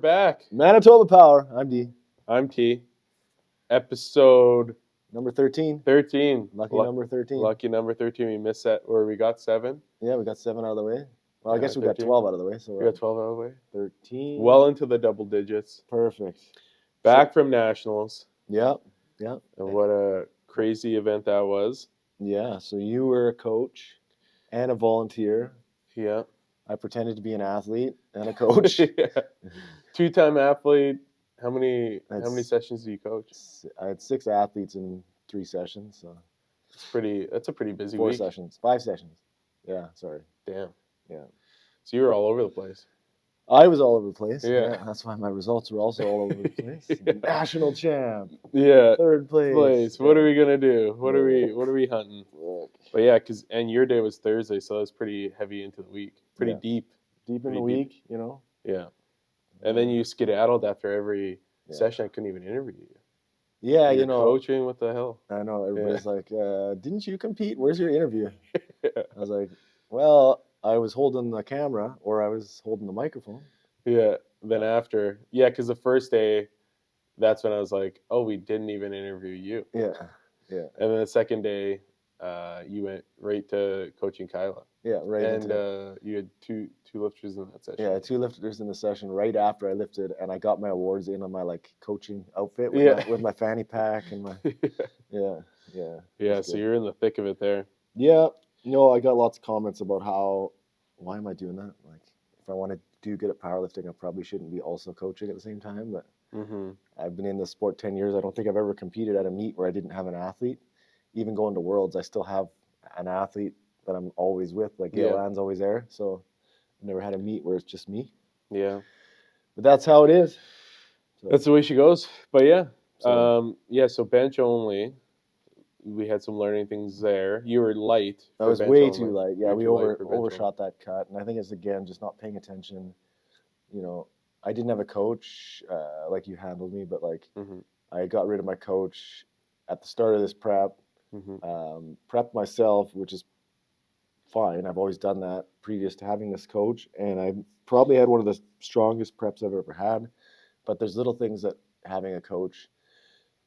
back. Manitoba Power. I'm D. I'm T. Episode Number 13. 13. Lucky number 13. Lucky number 13. We missed that, or we got 7. Yeah, we got 7 out of the way. Well, I guess we 13. got 12 out of the way. So we got 12 out of the way. 13. Well into the double digits. Perfect. Back from Nationals. Yeah. And what a crazy event that was. Yeah, so you were a coach and a volunteer. Yeah. I pretended to be an athlete and a coach. Yeah. 2-time athlete. How many sessions do you coach? I had 6 athletes in 3 sessions. So that's a pretty busy 4 week. 4 sessions. 5 sessions. Yeah, sorry. Damn. Yeah. So you were all over the place. I was all over the place. Yeah. That's why my results were also all over the place. Yeah. National champ. Yeah. 3rd place. What are we gonna do? What are we hunting? Look. But yeah, and your day was Thursday, so that was pretty heavy into the week. Pretty deep. Deep in the week, you know? Yeah. And then you skedaddled after every session. I couldn't even interview you. Yeah, You're coaching, what the hell? I know. Everybody's like, didn't you compete? Where's your interview? I was like, well, I was holding the camera or I was holding the microphone. Yeah. Then after, because the first day, that's when I was like, oh, we didn't even interview you. Yeah. And then the second day, you went right to coaching Kyla. Yeah, right. And you had two lifters in that session. Yeah, 2 lifters in the session right after I lifted, and I got my awards in on my coaching outfit with my fanny pack and my Yeah. So you're in the thick of it there. Yeah. No, I got lots of comments about why am I doing that? Like, if I want to do good at powerlifting, I probably shouldn't be also coaching at the same time. But I've been in the sport 10 years. I don't think I've ever competed at a meet where I didn't have an athlete. Even going to Worlds, I still have an athlete that I'm always with. Like Gail Ann's always there. So I've never had a meet where it's just me. Yeah. But that's how it is. So, that's the way she goes. But yeah. So bench only. We had some learning things there. You were light. I was way too light. Yeah, we overshot that cut. And I think it's, again, just not paying attention. You know, I didn't have a coach like you handled me, but I got rid of my coach at the start of this prep. Prepped myself, which is fine. I've always done that previous to having this coach. And I probably had one of the strongest preps I've ever had. But there's little things that having a coach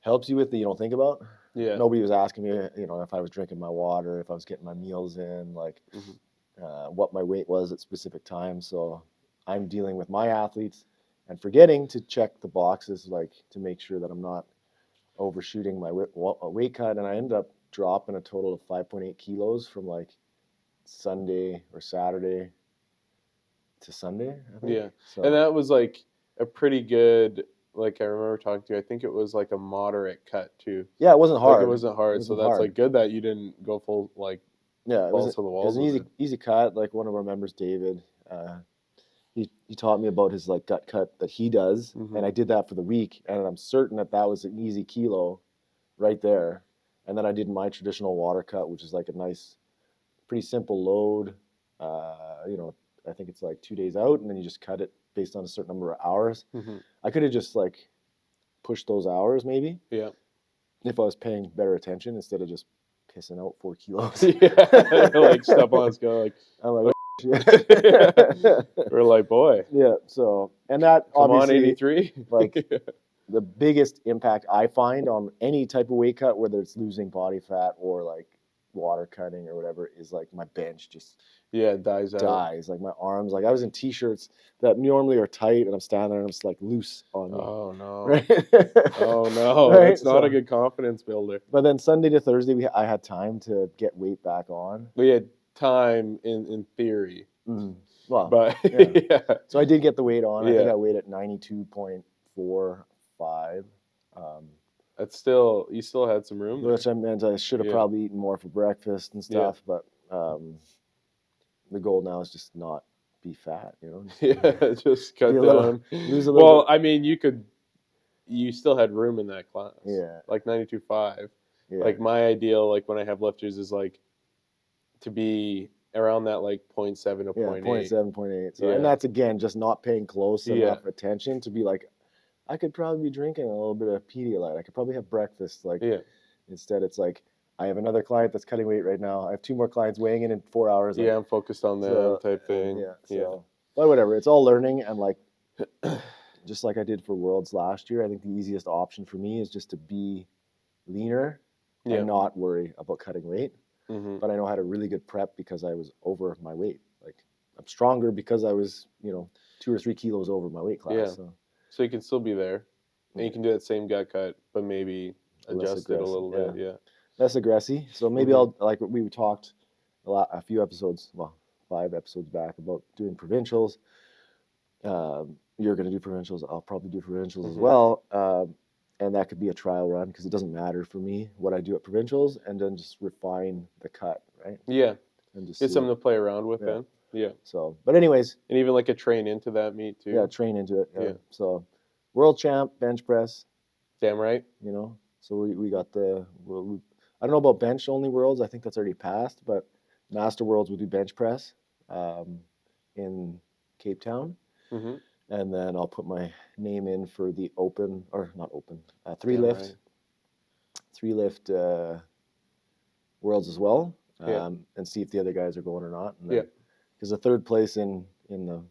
helps you with that you don't think about. Yeah. Nobody was asking me, if I was drinking my water, if I was getting my meals in, what my weight was at specific times. So I'm dealing with my athletes and forgetting to check the boxes, to make sure that I'm not overshooting my weight cut. And I ended up dropping a total of 5.8 kilos from Sunday or Saturday to Sunday, I think. Yeah. So, and that was a pretty good, I remember talking to you, I think it was a moderate cut too. Yeah, it wasn't hard. It wasn't hard. So that's good that you didn't go full balls to the walls. It was an easy cut. One of our members, David, he taught me about his gut cut that he does, and I did that for the week, and I'm certain that was an easy kilo right there. And then I did my traditional water cut, which is a nice, pretty simple load. I think it's 2 days out, and then you just cut it based on a certain number of hours. I could have just pushed those hours maybe. Yeah. If I was paying better attention instead of just pissing out 4 kilos. Yeah. Step on scale. I'm like, we're boy. Yeah. So, and that Come obviously, on, 83. The biggest impact I find on any type of weight cut, whether it's losing body fat or water cutting or whatever, is my bench just dies out. My arms, I was in t-shirts that normally are tight, and I'm standing there and I'm just loose on me. Oh no! Right? Oh no! Right? It's not a good confidence builder. But then Sunday to Thursday, I had time to get weight back on. We had time in theory. Well, but So I did get the weight on. I think I weighed at 92.45. That's still, you still had some room there. Which I meant I should have probably eaten more for breakfast and stuff, but the goal now is just not be fat, just cut down. Lose a little. Well, I mean, you still had room in that class. Yeah. 92.5. Yeah. My ideal, when I have lifters is to be around that 0.7 to 0.8. 0.7, 0.8. So, and that's, again, just not paying close enough attention to be I could probably be drinking a little bit of Pedialyte. I could probably have breakfast. Instead, it's I have another client that's cutting weight right now. I have 2 more clients weighing in 4 hours. Yeah, I'm focused on that type thing. But whatever. It's all learning, and just like I did for Worlds last year, I think the easiest option for me is just to be leaner and not worry about cutting weight. But I know I had a really good prep because I was over my weight. Like I'm stronger because I was, 2 or 3 kilos over my weight class. Yeah. So you can still be there, and you can do that same gut cut, but maybe adjust it a little bit. Yeah. Less aggressive. So maybe I'll, like we talked a few episodes, 5 episodes back, about doing provincials. You're going to do provincials. I'll probably do provincials as well. And that could be a trial run because it doesn't matter for me what I do at provincials, and then just refine the cut, right? Yeah. And just get something to play around with then. Yeah. So, but anyways. And even like a train into that meet too. Yeah, train into it. Yeah. So, world champ, bench press. Damn right. So we got I don't know about bench only worlds. I think that's already passed, but master worlds will do bench press in Cape Town. And then I'll put my name in for the open, or not open, 3 lift worlds as well, and see if the other guys are going or not. And then, because the 3rd place in the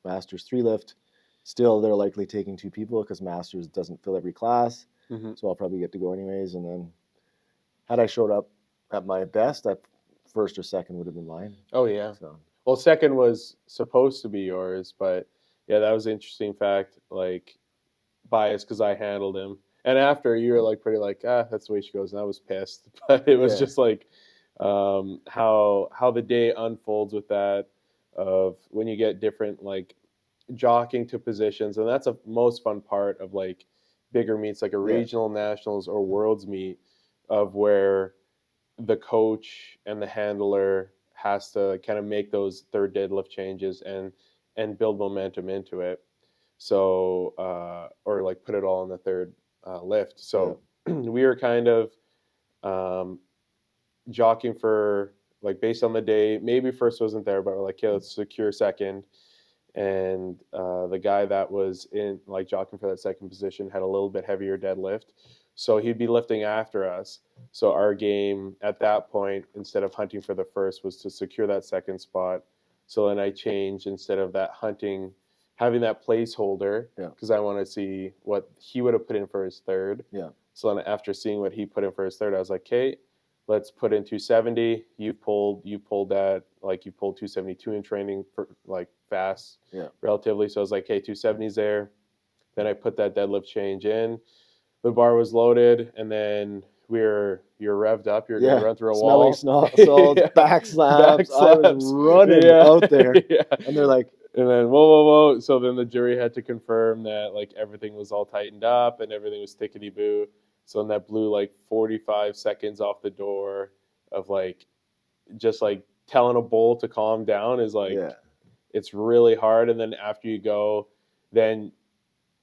Masters 3 lift, still they're likely taking 2 people because Masters doesn't fill every class. So I'll probably get to go anyways. And then had I showed up at my best, that 1st or 2nd would have been mine. Oh yeah. So. Well, 2nd was supposed to be yours, but yeah, that was an interesting fact. Like biased because I handled him, and after you were like pretty like that's the way she goes, and I was pissed. But it was just like how the day unfolds with that, of when you get different like jockeying to positions, and that's a most fun part of like bigger meets like a regional, nationals, or worlds meet, of where the coach and the handler has to kind of make those 3rd deadlift changes and build momentum into it. So or like put it all in the 3rd lift. So we were kind of jockeying for like based on the day. Maybe 1st wasn't there, but we're like, okay, let's secure 2nd. And the guy that was in like jockeying for that 2nd position had a little bit heavier deadlift, so he'd be lifting after us. So our game at that point, instead of hunting for the 1st, was to secure that 2nd spot. So then I changed, instead of that hunting, having that placeholder, because I want to see what he would have put in for his 3rd. So then after seeing what he put in for his 3rd, I was like, okay, let's put in 270. You pulled that, like you pulled 272 in training for like fast, relatively. So I was like, hey, 270's there. Then I put that deadlift change in. The bar was loaded, and then you're revved up. You're gonna run through a wall. Smelling salts, back slaps. I was running out there, and they're like, and then whoa. So then the jury had to confirm that like everything was all tightened up and everything was tickety boo. So then that blew like 45 seconds off the door of like just like telling a bull to calm down is like it's really hard. And then after you go, then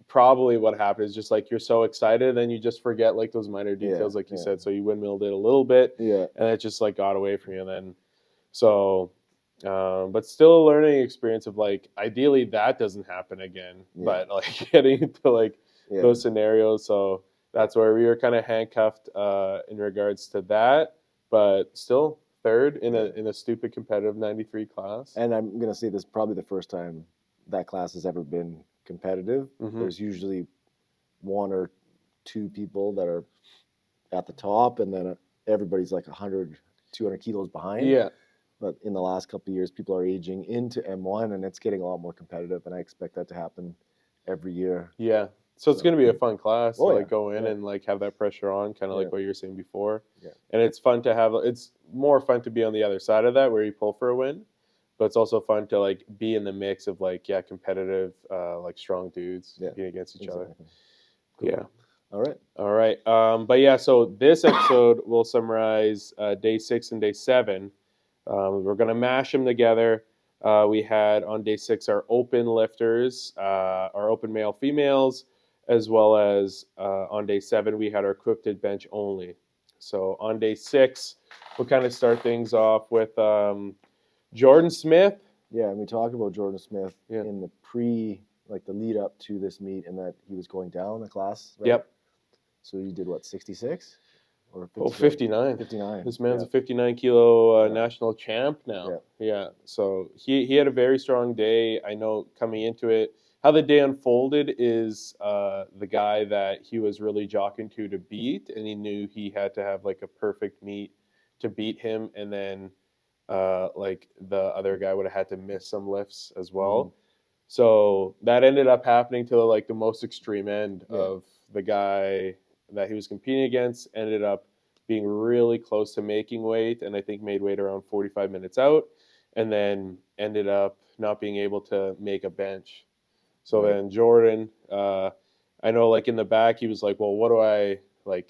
probably what happened is just like you're so excited, then you just forget like those minor details, like you said. So you windmilled it a little bit, and it just like got away from you. And then so, but still a learning experience of like ideally that doesn't happen again. But like getting into like those scenarios, so that's where we were kind of handcuffed in regards to that, but still 3rd in a stupid competitive 93 class. And I'm gonna say this is probably the first time that class has ever been competitive. There's usually 1 or 2 people that are at the top, and then everybody's like 100, 200 kilos behind. But in the last couple of years, people are aging into M1, and it's getting a lot more competitive, and I expect that to happen every year. So it's going to be a fun class to like go in and like have that pressure on, kind of like what you were saying before. And it's fun to have, it's more fun to be on the other side of that where you pull for a win, but it's also fun to like be in the mix of like, competitive, like strong dudes competing against each other. Cool. All right. But so this episode will summarize day 6 and day 7. We're going to mash them together. We had on day 6 our open lifters, our open male females, as well as on day 7 we had our equipped bench only. So on day 6 we'll kind of start things off with Jordan Smith. And we talked about Jordan Smith in the lead up to this meet, and that he was going down the class, right? So you did what, 66? Or 59. 59. This man's a 59 kilo national champ now. So he had a very strong day. I know coming into it, how the day unfolded is the guy that he was really jockeying to beat, and he knew he had to have like a perfect meet to beat him, and then like the other guy would have had to miss some lifts as well. So that ended up happening to like the most extreme end of the guy that he was competing against. Ended up being really close to making weight, and I think made weight around 45 minutes out, and then ended up not being able to make a bench. So then Jordan, I know like in the back he was like, well, what do I like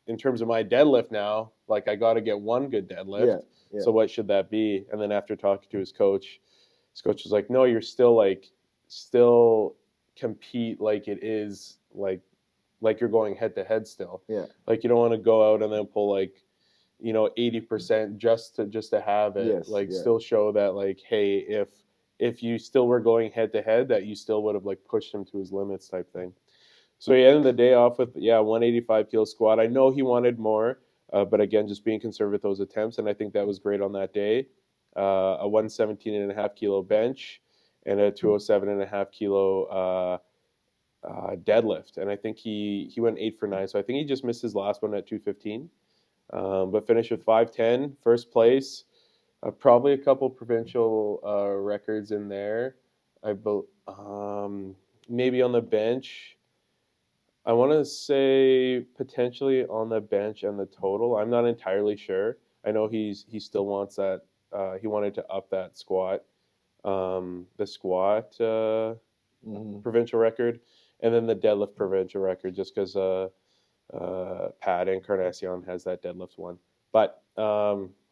in terms of my deadlift now? Like I got to get one good deadlift. So what should that be? And then after talking to his coach was like, no, you're still compete like it is like you're going head to head still. Yeah. Like you don't want to go out and then pull like 80% just to have it. Still show that like, hey, if you still were going head to head, that you still would have like pushed him to his limits type thing. So he ended the day off with 185 kilo squat. I know he wanted more, but again, just being conservative with those attempts, and I think that was great on that day. A 117.5 kilo bench and a 207.5 kilo deadlift, and I think he went 8 for 9. So I think he just missed his last one at 215, but finished with 510, first place. Probably a couple provincial records in there. Maybe on the bench. I want to say potentially on the bench and the total. I'm not entirely sure. I know he still wants that. He wanted to up that squat, the squat provincial record, and then the deadlift provincial record, just because Pat Encarnacion has that deadlift one. But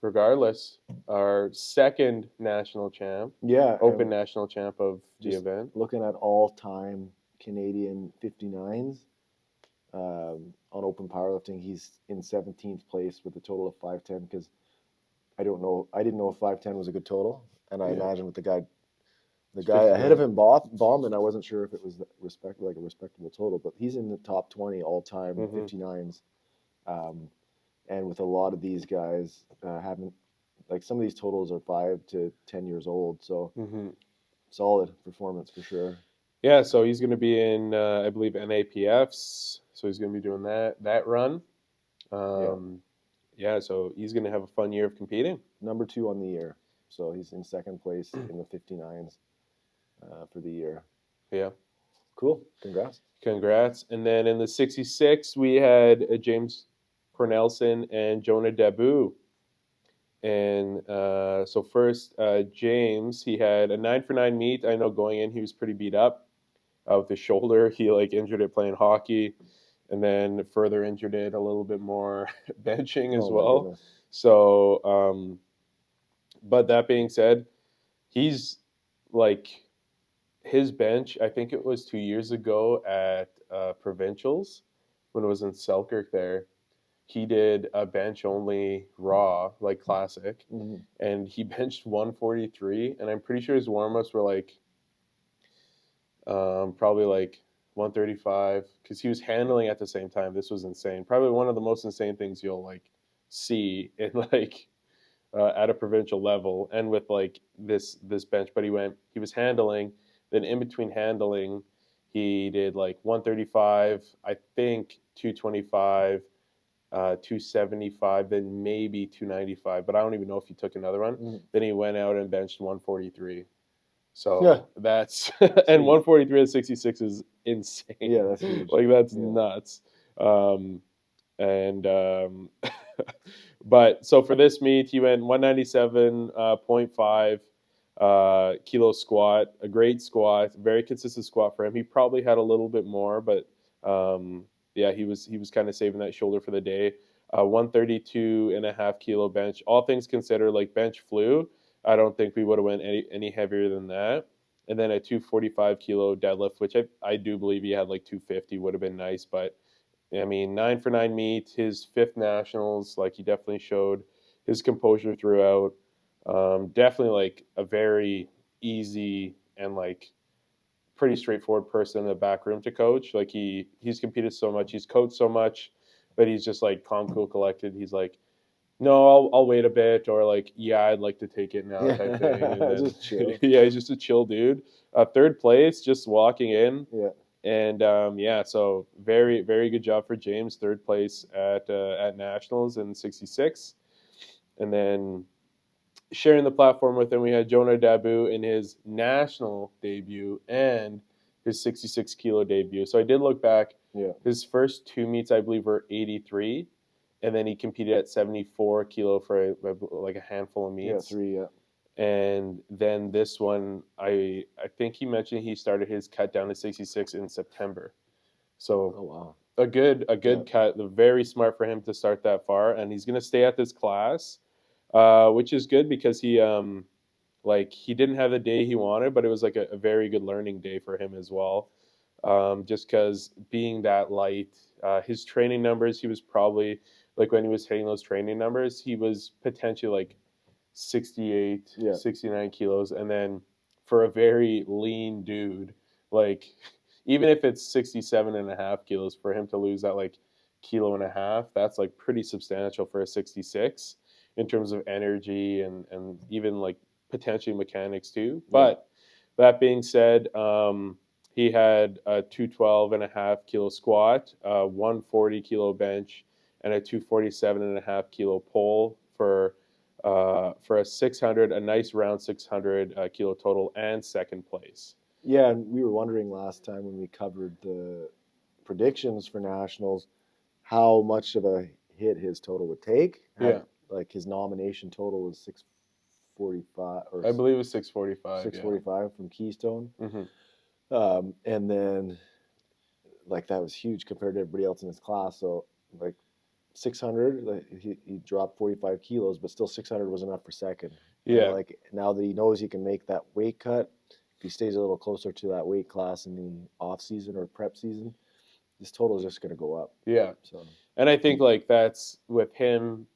regardless, our second national champ, open national champ of the event. Looking at all-time Canadian 59s on open powerlifting, he's in 17th place with a total of 510. Because I didn't know if 510 was a good total, and I imagine with the guy ahead of him bombing, I wasn't sure if it was a respectable total, but he's in the top 20 all-time 59s. And with a lot of these guys having, like, some of these totals are 5 to 10 years old, so solid performance for sure. Yeah, so he's going to be in, I believe, NAPFs, so he's going to be doing that run. So he's going to have a fun year of competing. Number 2 on the year, so he's in second place in the 59s for the year. Yeah. Cool. Congrats. And then in the 66, we had James Cornelson and Jonah Dabu. And so first, James, he had a 9 for 9 meet. I know going in, he was pretty beat up with his shoulder. He like injured it playing hockey, and then further injured it a little bit more benching as well. So, but that being said, he's like his bench. I think it was 2 years ago at provincials when it was in Selkirk there. He did a bench only raw, like classic, and he benched 143. And I'm pretty sure his warm ups were like probably like 135, because he was handling at the same time. This was insane. Probably one of the most insane things you'll like see in like at a provincial level, and with like this bench. But he was handling. Then in between handling, he did like 135, I think 225. 275, then maybe 295, but I don't even know if he took another one. Then he went out and benched 143. So that's and 143 at 66 is insane. Yeah, that's huge. Like that's nuts. But so for this meet, he went 197.5 kilo squat, a great squat, very consistent squat for him. He probably had a little bit more, but he was kind of saving that shoulder for the day. 132.5 kilo bench. All things considered, like bench flew. I don't think we would have went any heavier than that. And then a 245 kilo deadlift, which I do believe he had like 250, would have been nice. But I mean, 9 for 9 meet, his 5th nationals, like he definitely showed his composure throughout. Definitely like a very easy and like pretty straightforward person in the back room to coach. Like he's competed so much, he's coached so much, but he's just like calm, cool, collected. He's like, No, I'll wait a bit, or like, yeah, I'd like to take it now type thing, and then Just chill. yeah, he's just a chill dude. Third place, just walking in, Yeah. and yeah, so very good job for James. Third place at nationals in 66, and then sharing the platform with him, we had Jonah Dabu in his national debut and his 66 kilo debut. So I did look back. Yeah. His first two meets, I believe, were 83, and then he competed at 74 kilo for like a handful of meets. Yeah, 3. Yeah. And then this one, I think he mentioned he started his cut down to 66 in September. So Oh wow. a good cut. Very smart for him to start that far, and he's gonna stay at this class, which is good because he didn't have the day he wanted, but it was like a very good learning day for him as well. Just because being that light, his training numbers, he was probably like when he was hitting those training numbers, he was potentially like 68, Yeah. 69 kilos. And then for a very lean dude, like even if it's 67 and a half kilos, for him to lose that like kilo and a half, that's like pretty substantial for a 66 in terms of energy and even like potentially mechanics too. But that being said, he had a 212 and a half kilo squat, 140 kilo bench, and a 247 and a half kilo pull for a 600, a nice round 600 kilo total, and second place. Yeah, and we were wondering last time when we covered the predictions for nationals how much of a hit his total would take. Yeah. Like his nomination total was 645 or I believe it was 645. 645 from Keystone. Mm-hmm. And then like that was huge compared to everybody else in his class. So like 600, like he dropped 45 kilos, but still 600 was enough for second. Yeah. And like now that he knows he can make that weight cut, if he stays a little closer to that weight class in the off season or prep season, this total is just going to go up. Yeah. So, and I think like that's with him.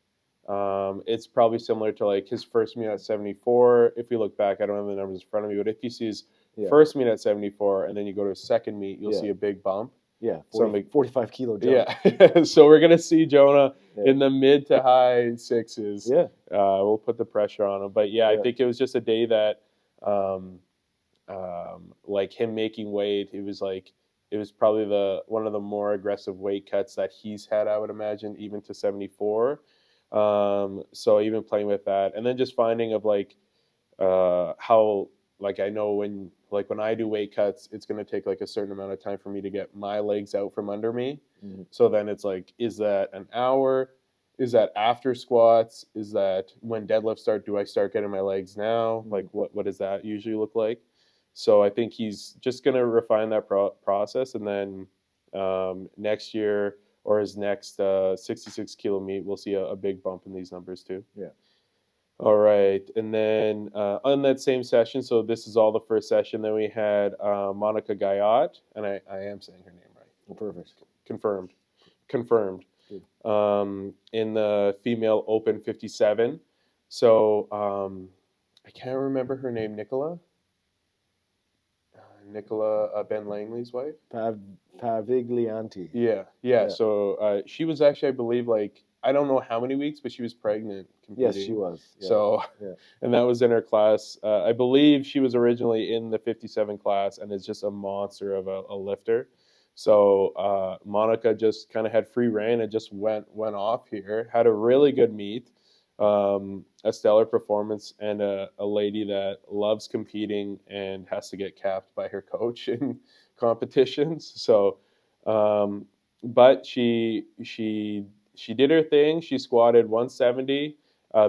It's probably similar to like his first meet at 74. If you look back, I don't have the numbers in front of me, but if you see his first meet at 74 and then you go to his second meet, you'll see a big bump. Yeah, 45 kilo jump. Yeah, so we're gonna see Jonah in the mid to high sixes. Yeah, we'll put the pressure on him, but I think it was just a day that, like him making weight, it was probably one of the more aggressive weight cuts that he's had, I would imagine, even to 74. So even playing with that, and then just finding of like how like I know when I do weight cuts, it's going to take like a certain amount of time for me to get my legs out from under me. Mm-hmm. So then it's like, is that an hour? Is that after squats? Is that when deadlifts start? Do I start getting my legs now? Like what does that usually look like? So I think he's just going to refine that process, and then next year or his next 66 kilo meet, we'll see a big bump in these numbers too. Yeah. All right, and then on that same session, so this is all the first session. Then we had Monica Guyot, and I am saying her name right. Oh, perfect. Confirmed. Good. In the female open 57. So I can't remember her name. Nicola Ben Langley's wife. Paviglianti. Yeah. So she was actually, I believe, like I don't know how many weeks, but she was pregnant competing. Yes, she was. Yeah. So, and that was in her class. I believe she was originally in the 57 class and is just a monster of a lifter. So Monica just kind of had free reign and just went off here. Had a really good meet, a stellar performance, and a lady that loves competing and has to get capped by her coach in competitions. So, but she did her thing. She squatted 170,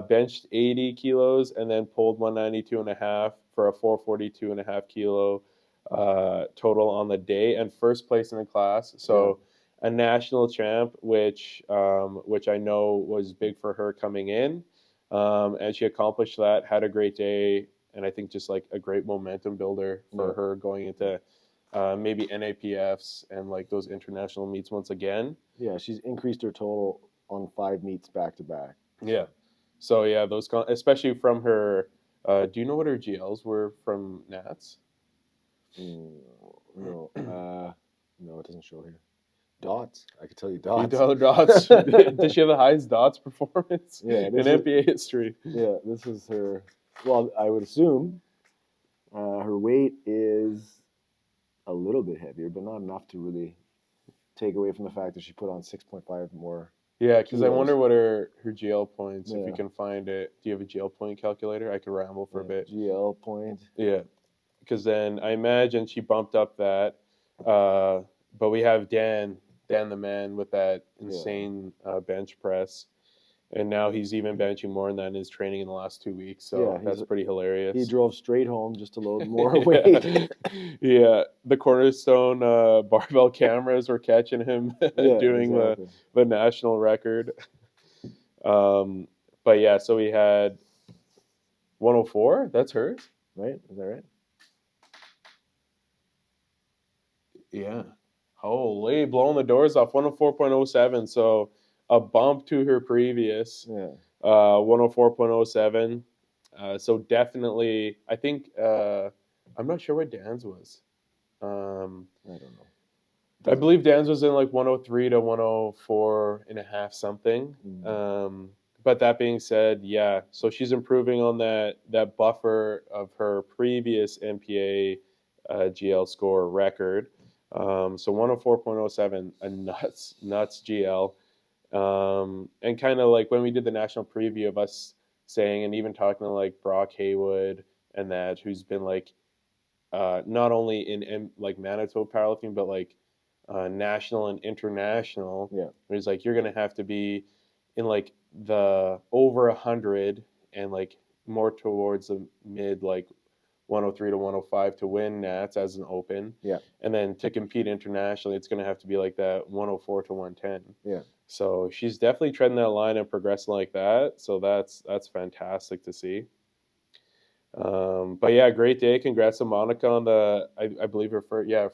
benched 80 kilos, and then pulled 192 and a half for a 442 and a half kilo total on the day, and first place in the class. So a national champ, which I know was big for her coming in, and she accomplished that. Had a great day, and I think just like a great momentum builder for her going into maybe NAPFs and like those international meets once again. Yeah, she's increased her total on 5 meets back to back. Yeah. So yeah, those especially from her. Do you know what her GLs were from Nats? No, no, it doesn't show here. Dots. I could tell you You dots. know dots. Did she have the highest dots performance in NBA history? Yeah, this is her. Well, I would assume her weight is a little bit heavier, but not enough to really take away from the fact that she put on 6.5 more. Yeah, because I wonder what her GL points, if you can find it. Do you have a GL point calculator? I could ramble for a bit. GL point. Yeah, because then I imagine she bumped up that. But we have Dan the man with that insane bench press. And now he's even benching more than that in his training in the last 2 weeks. So that's pretty hilarious. He drove straight home just to load more weight. Yeah. The Cornerstone barbell cameras were catching him doing the national record. But yeah, so we had 104. That's hers? Right? Is that right? Yeah. Holy, blowing the doors off. 104.07. So a bump to her previous. Yeah. 104.07. So definitely, I think, I'm not sure what Dan's was. I don't know. I believe Dan's was in like 103 to 104 and a half something. But that being said, yeah, so she's improving on that buffer of her previous NPA GL score record. So 104.07, a nuts GL. And kind of like when we did the national preview of us saying, and even talking to like Brock Haywood and that, who's been like not only in like Manitoba powerlifting, but like national and international. Yeah, he's like, you're gonna have to be in like the over 100 and like more towards the mid like 103 to 105 to win Nats as an open. Yeah. And then to compete internationally, it's going to have to be like that 104 to 110. Yeah. So she's definitely treading that line and progressing like that. So that's fantastic to see. But yeah, great day. Congrats to Monica on the, I believe her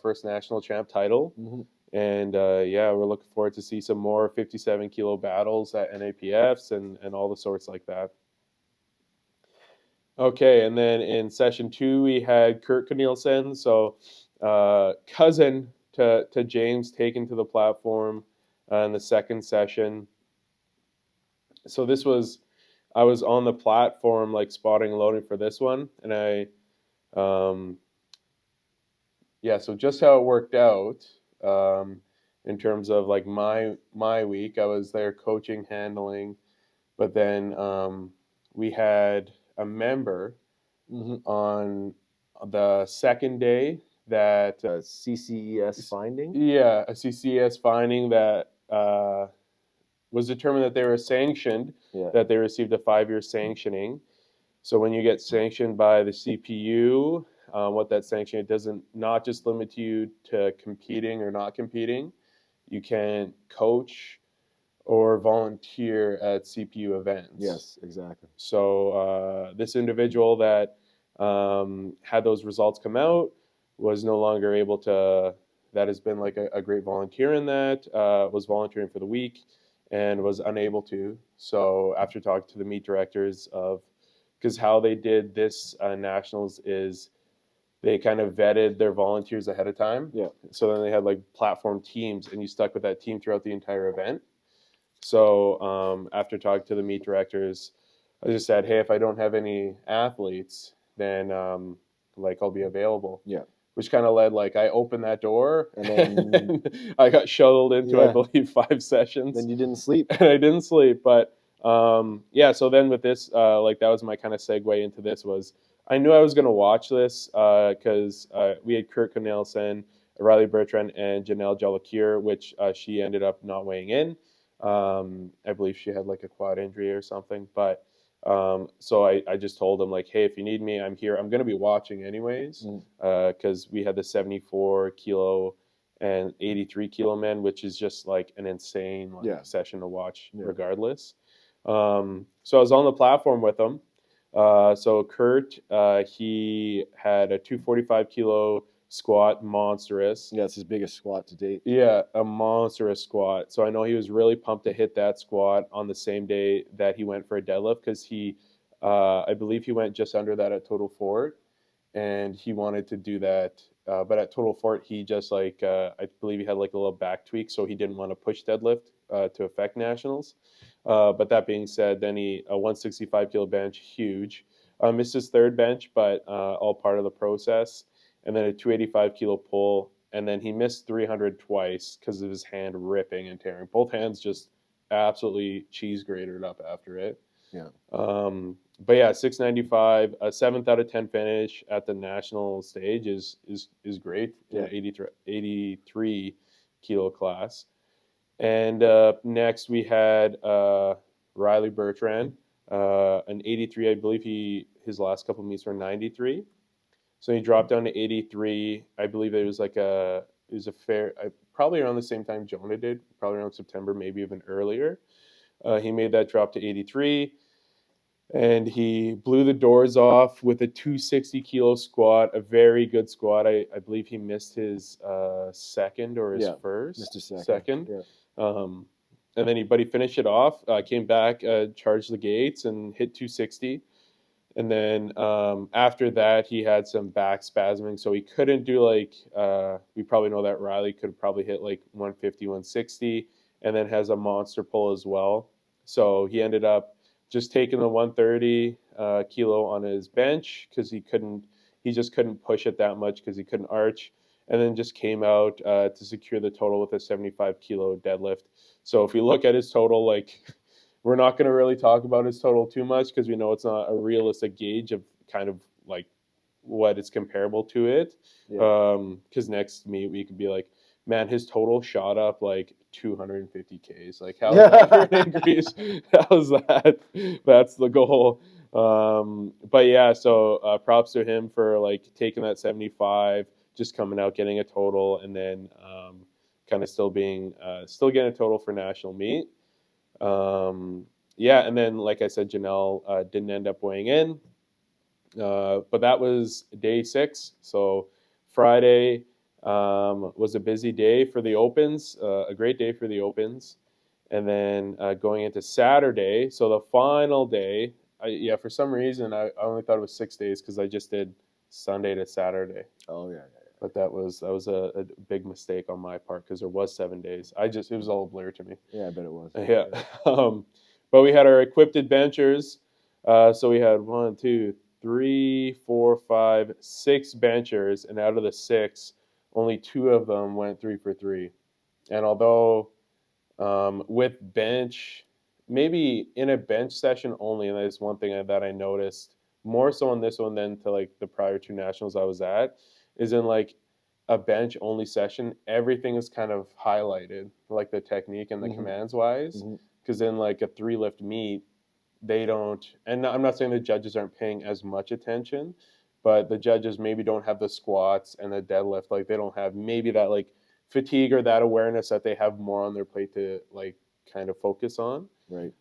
first national champ title. Mm-hmm. And yeah, we're looking forward to see some more 57 kilo battles at NAPFs and all the sorts like that. Okay, and then in session 2 we had Kurt Cornelsen, so cousin to James, taken to the platform in the second session. So I was on the platform like spotting and loading for this one, and so just how it worked out in terms of like my week, I was there coaching, handling, but then we had a member on the second day that CCES finding. Yeah, a CCES finding that was determined that they were sanctioned, that they received a 5-year sanctioning. So when you get sanctioned by the CPU, what that sanction, it doesn't not just limit you to competing or not competing. You can coach or volunteer at CPU events. Yes, exactly. So this individual that had those results come out was no longer able to, that has been like a great volunteer in that, was volunteering for the week and was unable to. So after talking to the meet directors because how they did this nationals is they kind of vetted their volunteers ahead of time. Yeah. So then they had like platform teams and you stuck with that team throughout the entire event. So after talking to the meet directors, I just said, hey, if I don't have any athletes, then like I'll be available. Yeah. Which kind of led, like I opened that door and then I got shuttled into, I believe, 5 sessions. Then you didn't sleep. And I didn't sleep. But so then with this, like that was my kind of segue into this was I knew I was going to watch this because we had Kurt Cornelsen, Riley Bertrand, and Janelle Jolakir, which she ended up not weighing in. I believe she had like a quad injury or something, but so I just told him like, hey, if you need me, I'm here. I'm going to be watching anyways, because we had the 74 kilo and 83 kilo men, which is just like an insane session to watch regardless. So I was on the platform with him. So Kurt, he had a 245 kilo squat, monstrous. Yeah, it's his biggest squat to date. Yeah, a monstrous squat. So I know he was really pumped to hit that squat on the same day that he went for a deadlift because I believe he went just under that at total fort. and he wanted to do that. But at Total Fort, he just like I believe he had like a little back tweak, so he didn't want to push deadlift to affect nationals. But that being said, then he a 165 kilo bench, huge. Missed his third bench, but all part of the process. And then a 285 kilo pull, and then he missed 300 twice because of his hand ripping and tearing. Both hands just absolutely cheese grated up after it. Yeah. But yeah, 695, a 7th out of 10 finish at the national stage is great in the 83 kilo class. And next we had Riley Bertrand, an 83. I believe his last couple meets were 93. So he dropped down to 83. I believe it was a fair, probably around the same time Jonah did, probably around September, maybe even earlier. He made that drop to 83, and he blew the doors off with a 260 kilo squat, a very good squat. I believe he missed his second or his first. Missed his second. Yeah. And then he finished it off, came back, charged the gates, and hit 260. And then after that, he had some back spasming, so he couldn't do we probably know that Riley could probably hit like 150, 160, and then has a monster pull as well. So he ended up just taking the 130 kilo on his bench because he just couldn't push it that much because he couldn't arch, and then just came out to secure the total with a 75 kilo deadlift. So if you look at his total, like we're not going to really talk about his total too much because we know it's not a realistic gauge of kind of like what is comparable to it. Because next meet we could be like, man, his total shot up like 250 Ks. Like, how is that for an increase? How's that? That's the goal. But yeah, so props to him for like taking that 75, just coming out, getting a total, and then kind of still getting a total for national meet. Yeah, and then like I said, Janelle didn't end up weighing in, but that was day 6. So Friday was a busy day for the opens, a great day for the opens, and then going into Saturday. So the final day, for some reason I only thought it was 6 days because I just did Sunday to Saturday. Oh yeah. But that was a big mistake on my part because there was 7 days. It was all a blur to me. Yeah, I bet it was. Yeah. But we had our equipped benchers. So we had 1, 2, 3, 4, 5, 6 benchers, and out of the 6, only 2 of them went 3 for 3. And although with bench, maybe in a bench session only, and that is one thing that I noticed more so on this one than to like the prior 2 nationals I was at, is in like a bench only session, everything is kind of highlighted, like the technique and the commands wise. Because in like a 3 lift meet, they don't, and I'm not saying the judges aren't paying as much attention, but the judges maybe don't have the squats and the deadlift, like they don't have maybe that like fatigue or that awareness that they have more on their plate to like kind of focus on. Right.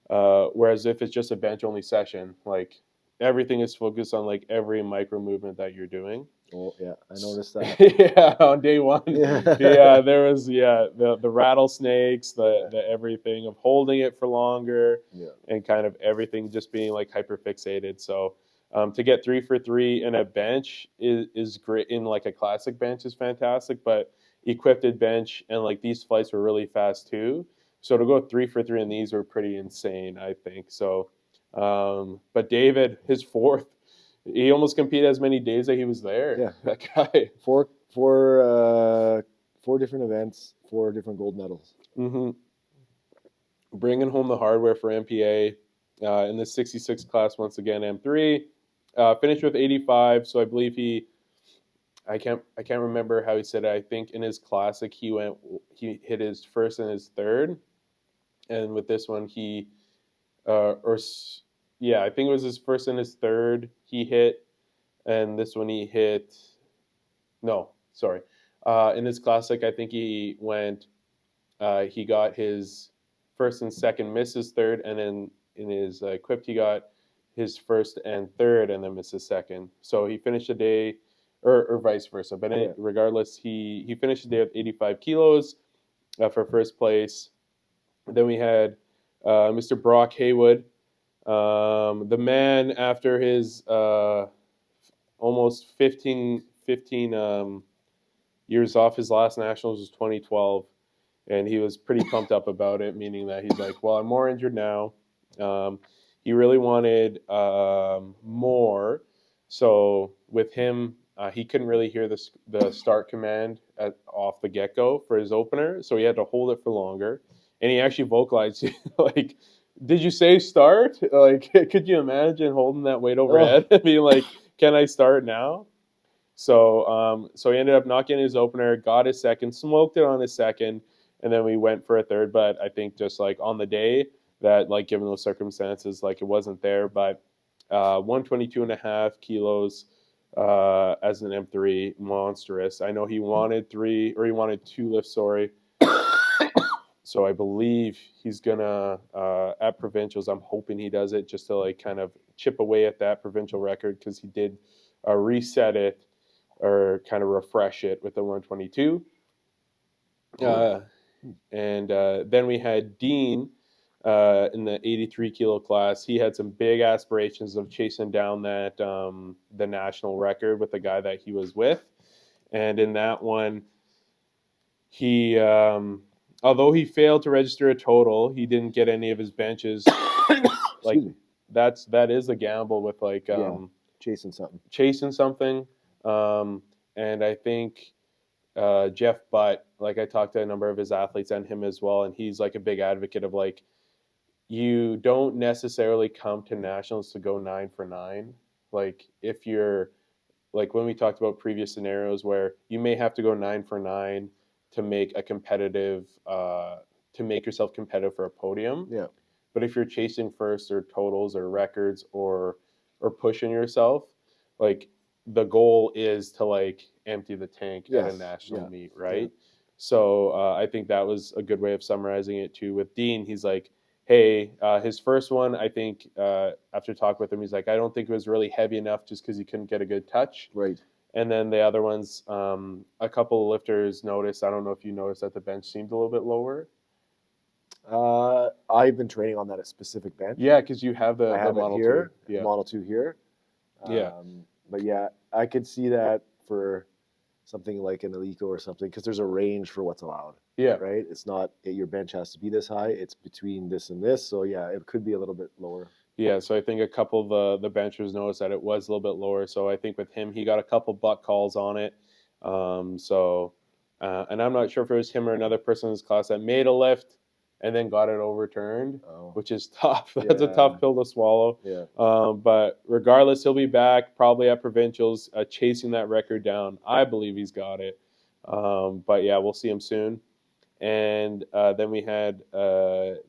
Whereas if it's just a bench only session, like everything is focused on like every micro movement that you're doing. Oh yeah, I noticed that. Yeah, on day 1, yeah, there was the rattlesnakes, the everything of holding it for longer, and kind of everything just being like hyper fixated. So to get 3 for 3 in a bench is great. In like a classic bench is fantastic, but equipped bench and like these flights were really fast too. So to go 3 for 3 in these were pretty insane, I think. So, but David, his 4th. He almost competed as many days that he was there. Yeah, that guy. 4 different events, 4 different gold medals. Bringing home the hardware for MPA in the 66 class once again. M3 finished with 85. So I believe I can't remember how he said it. I think in his classic he hit his first and his third, and with this one I think it was his first and his third he hit, and this one he hit. No, sorry. In his classic, I think he went. He got his first and second, missed his third, and then in his equipped, he got his first and third, and then missed his second. So he finished the day, or vice versa. But regardless, he finished the day with 85 kilos for first place. Then we had Mr. Brock Haywood. The man, after his almost 15 years off. His last nationals was 2012, and he was pretty pumped up about it, meaning that he's like, well, I'm more injured now. Um, he really wanted more. So with him, he couldn't really hear the start command off the get go for his opener, so he had to hold it for longer. And he actually vocalized like, "Did you say start?" Like, could you imagine holding that weight overhead and being like, "Can I start now?" So he ended up not getting his opener, got his second, smoked it on his second, and then we went for a third. But I think just like on the day that, like, given those circumstances, like it wasn't there. But 122 and a half kilos as an M3, monstrous. I know he wanted three, or he wanted two lifts, sorry. So I believe he's gonna at provincials. I'm hoping he does it just to like kind of chip away at that provincial record, because he did reset it or kind of refresh it with the 122. And then we had Dean in the 83 kilo class. He had some big aspirations of chasing down that the national record with the guy that he was with. And in that one, he although he failed to register a total, he didn't get any of his benches. Like that is a gamble with like chasing something. And I think Jeff Butt, like I talked to a number of his athletes and him as well, and he's like a big advocate of like, you don't necessarily come to nationals to go 9 for 9. Like if you're like when we talked about previous scenarios where you may have to go 9 for 9 to make a competitive to make yourself competitive for a podium. Yeah. But if you're chasing first or totals or records or pushing yourself, like the goal is to like empty the tank at a national meet, right? Yeah. So I think that was a good way of summarizing it too. With Dean, he's like, hey, his first one, I think after talking with him, he's like, I don't think it was really heavy enough just because he couldn't get a good touch. Right. And then the other ones, a couple of lifters noticed. I don't know if you noticed that the bench seemed a little bit lower. I've been training on that specific bench. Yeah, because you have the Model here, 2. Yeah. Model 2 here. Yeah. But yeah, I could see that for something like an Alico or something, because there's a range for what's allowed. Yeah. Right? It's not your bench has to be this high. It's between this and this. So yeah, it could be a little bit lower. Yeah, so I think a couple of the benchers noticed that it was a little bit lower. So I think with him, he got a couple butt calls on it. And I'm not sure if it was him or another person in his class that made a lift and then got it overturned, which is tough. That's a tough pill to swallow. Yeah. But regardless, he'll be back probably at provincials, chasing that record down. I believe he's got it. But yeah, we'll see him soon. And then we had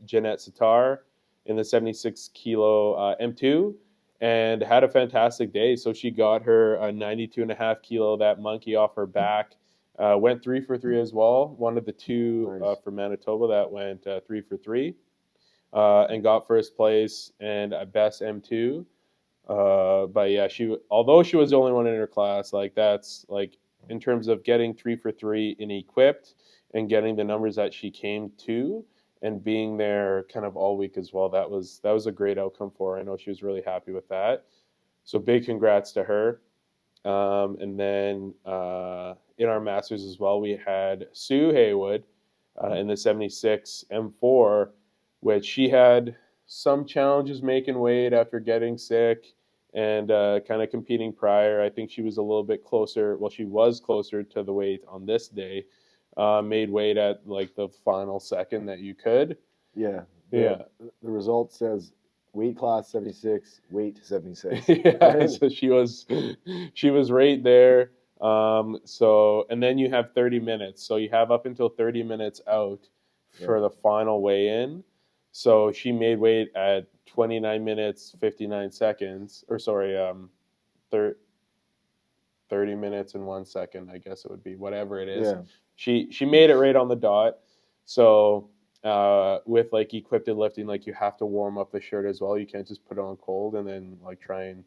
Jeanette Sitar in the 76 kilo M2 and had a fantastic day. So she got her 92.5 kilo, that monkey off her back. Went 3 for 3 as well. One of the two for Manitoba that went 3 for 3 and got first place and a best M2. But yeah, although she was the only one in her class, like that's like in terms of getting 3 for 3 in equipped and getting the numbers that she came to and being there kind of all week as well. That was a great outcome for her. I know she was really happy with that. So big congrats to her. And then in our masters as well, we had Sue Haywood in the 76 M4, which she had some challenges making weight after getting sick and kind of competing prior. I think she was a little bit closer. Well, she was closer to the weight on this day. Made weight at like the final second that you could. Yeah. The result says weight class 76, weight 76. Yeah, right? So she was right there. So and then you have 30 minutes. So you have up until 30 minutes out for the final weigh-in. So she made weight at 29 minutes 59 seconds, or sorry, 30 minutes and 1 second, I guess it would be, whatever it is. Yeah. She made it right on the dot. So with like equipped lifting, like you have to warm up the shirt as well. You can't just put it on cold and then like try and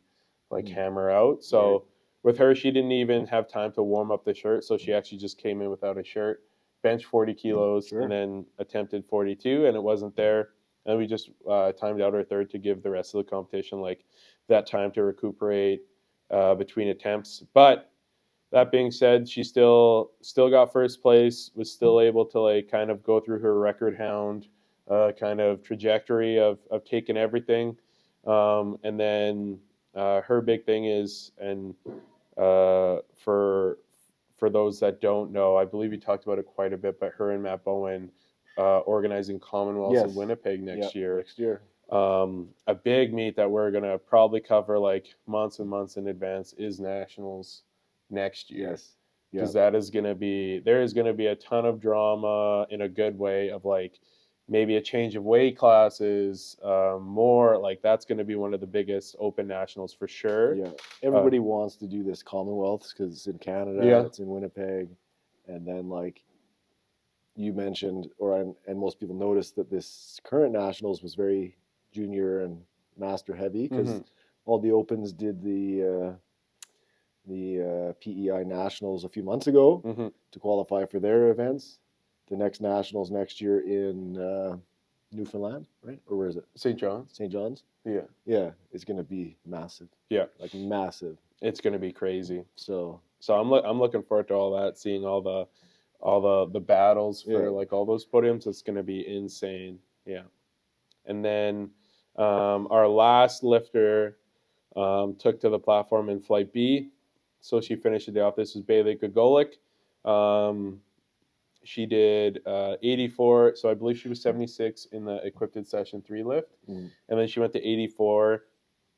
like hammer out. So with her, she didn't even have time to warm up the shirt. So she actually just came in without a shirt, bench 40 kilos, and then attempted 42, and it wasn't there. And we just timed out our third to give the rest of the competition like that time to recuperate, between attempts. But that being said, she still got first place, was still able to like kind of go through her record hound kind of trajectory of taking everything. And then her big thing is, and for those that don't know, I believe we talked about it quite a bit, but her and Matt Bowen organizing Commonwealths in Winnipeg next year. Next year. A big meet that we're gonna probably cover like months and months in advance is nationals next year. Yes. Because there is gonna be a ton of drama in a good way of like maybe a change of weight classes, more like that's going to be one of the biggest open nationals for sure. Yeah, everybody wants to do this Commonwealths because it's in Canada, it's in Winnipeg, and then like you mentioned, and most people noticed that this current nationals was very junior and master heavy because all the opens did the PEI nationals a few months ago to qualify for their events. The next nationals next year in Newfoundland, right? Or where is it? St. John's. St. John's? Yeah. Yeah, it's going to be massive. Yeah. Like massive. It's going to be crazy. So I'm looking forward to all that, seeing all the battles for like all those podiums. It's going to be insane. Yeah. And then our last lifter took to the platform in Flight B. So she finished the day off. This is Bailey Gogolik. She did 84, so I believe she was 76 in the equipped session 3 lift, and then she went to 84.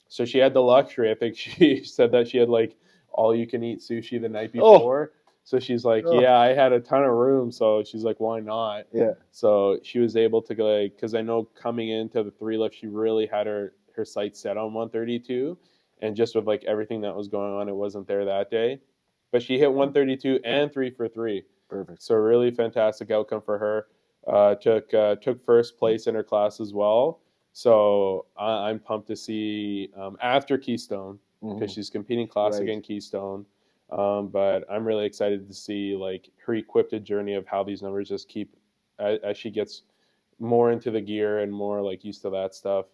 So she had the luxury. I think she said that she had like all you can eat sushi the night before. So she's like, yeah, I had a ton of room. So she's like, why not? Yeah. So she was able to like, because I know coming into the 3 lift, she really had her sights set on 132, and just with like everything that was going on, it wasn't there that day. But she hit 132 and 3 for 3. Perfect. So really fantastic outcome for her. Took first place in her class as well. So I'm pumped to see after Keystone, because she's competing classic and Keystone. But I'm really excited to see like her equipped journey of how these numbers just keep as she gets more into the gear and more like used to that stuff.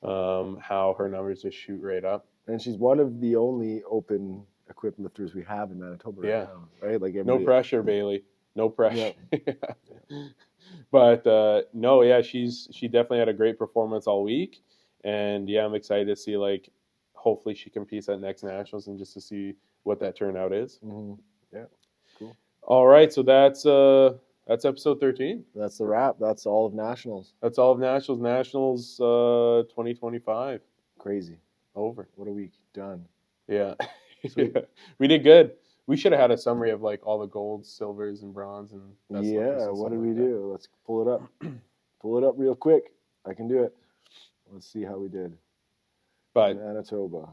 How her numbers just shoot right up. And she's one of the only open equipped lifters we have in Manitoba right now, right? Like no pressure, Bailey. No pressure. Yeah. But no, yeah, she definitely had a great performance all week, and yeah, I'm excited to see like hopefully she competes at next nationals and just to see what that turnout is. Yeah, cool. All right, so that's episode 13. That's the wrap. That's all of nationals. That's all of nationals. Nationals 2025. Crazy. Over. What a week. Done. Yeah. Yeah. We did good. We should have had a summary of like all the golds, silvers, and bronze and what did we do? Let's pull it up. Pull it up real quick. I can do it. Let's see how we did. But Manitoba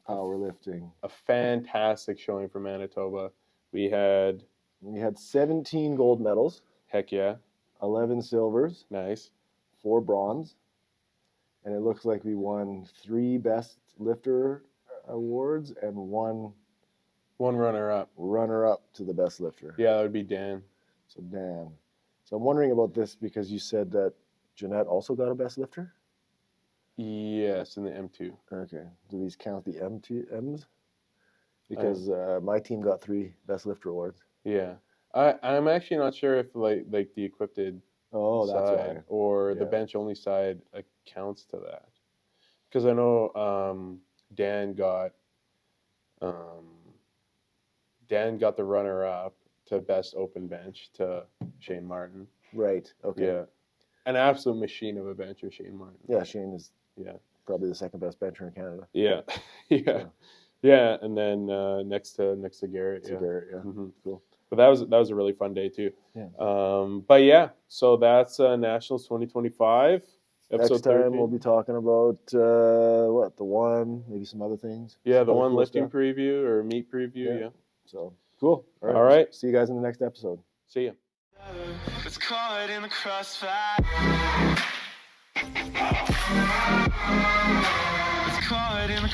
powerlifting. A fantastic showing for Manitoba. We had 17 gold medals. Heck yeah. 11 silvers. Nice. 4 bronze. And it looks like we won 3 best lifter awards and one runner up to the best lifter. Yeah, that would be Dan. So I'm wondering about this because you said that Jeanette also got a best lifter. Yes, in the M2. Okay. Do these count the M's? Because my team got 3 best lifter awards. Yeah, I'm actually not sure if like the equipped side or the bench only side counts to that, because I know Dan got the runner up to best open bench to Shane Martin. Right. Okay. Yeah, an absolute machine of a bencher, Shane Martin. Yeah, Shane is probably the second best bencher in Canada. Yeah. Yeah, and then next to Garrett. Garrett, cool. But that was a really fun day too. Yeah. But yeah, so that's Nationals 2025. Next time we'll be talking about the one, maybe some other things. Yeah, the one lifting preview or meet preview. Yeah. So cool. All right. See you guys in the next episode. See ya. It's caught in the crossfire. It's caught in the